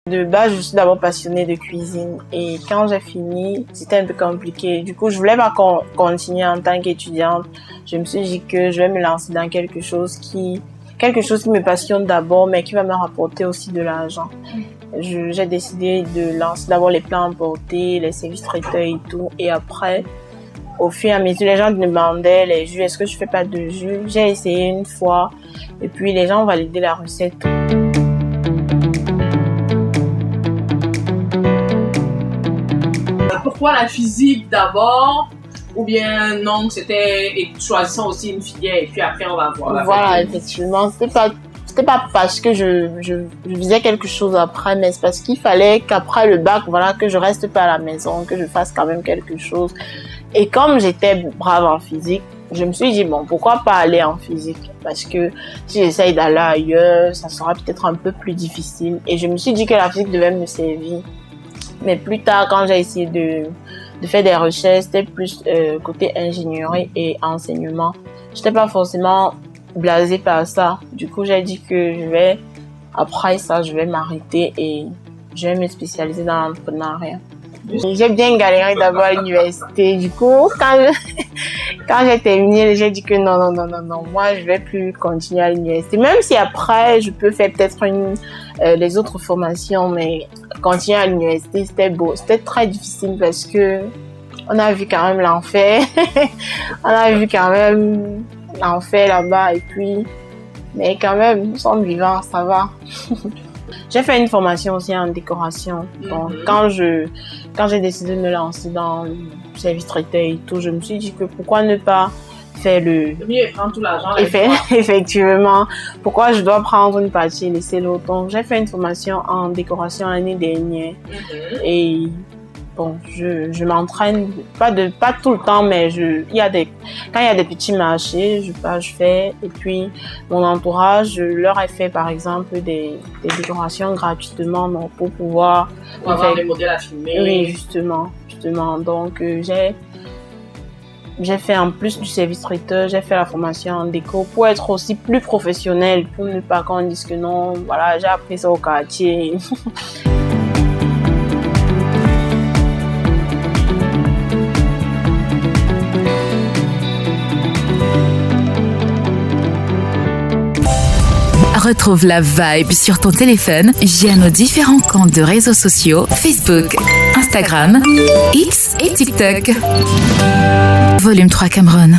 De base, je suis d'abord passionnée de cuisine et quand j'ai fini, c'était un peu compliqué. Du coup, je voulais pas continuer en tant qu'étudiante. Je me suis dit que je vais me lancer dans quelque chose qui me passionne d'abord, mais qui va me rapporter aussi de l'argent. J'ai décidé de lancer d'abord les plats emportés, les services traiteurs et tout. Et après, au fur et à mesure, les gens me demandaient les jus, est-ce que je fais pas de jus? J'ai essayé une fois et puis les gens ont validé la recette. Pourquoi la physique d'abord? Ou bien non, c'était choisissant aussi une filière et puis après on va voir. Voilà, effectivement, c'était pas parce que je visais quelque chose après, mais c'est parce qu'il fallait qu'après le bac, voilà, que je reste pas à la maison, que je fasse quand même quelque chose. Et comme j'étais brave en physique, je me suis dit, bon, pourquoi pas aller en physique? Parce que si j'essaye d'aller ailleurs, ça sera peut-être un peu plus difficile. Et je me suis dit que la physique devait me servir. Mais plus tard, quand j'ai essayé de faire des recherches, c'était plus côté ingénierie et enseignement. J'étais pas forcément blasée par ça. Du coup, j'ai dit que après ça, je vais m'arrêter et je vais me spécialiser dans l'entrepreneuriat. J'ai bien galéré d'abord à l'université. Du coup, quand j'ai terminé, j'ai dit que non, moi, je vais plus continuer à l'université. Même si après, je peux faire peut-être les autres formations, mais continuer à l'université, c'était très difficile parce que on a vu quand même l'enfer. On a vu quand même l'enfer là-bas et puis, mais quand même, nous sommes vivants, ça va. J'ai fait une formation aussi en décoration. Donc, quand j'ai décidé de me lancer dans le service traiteur et tout, je me suis dit que pourquoi ne pas faire le mieux est prendre tout l'argent. Effectivement. Pourquoi je dois prendre une partie et laisser l'autre? Donc, j'ai fait une formation en décoration l'année dernière. Et bon, je m'entraîne, pas tout le temps, mais quand il y a des petits marchés, je fais. Et puis, mon entourage, je leur ai fait, par exemple, des décorations gratuitement, donc pour pouvoir... Pour avoir des modèles à filmer. Oui, justement. Donc, j'ai fait en plus du service traiteur, j'ai fait la formation en déco pour être aussi plus professionnelle, pour ne pas qu'on dise que non, voilà, j'ai appris ça au quartier. Retrouve la vibe sur ton téléphone via nos différents comptes de réseaux sociaux Facebook, Instagram, X et TikTok. Volume 3 Cameroun.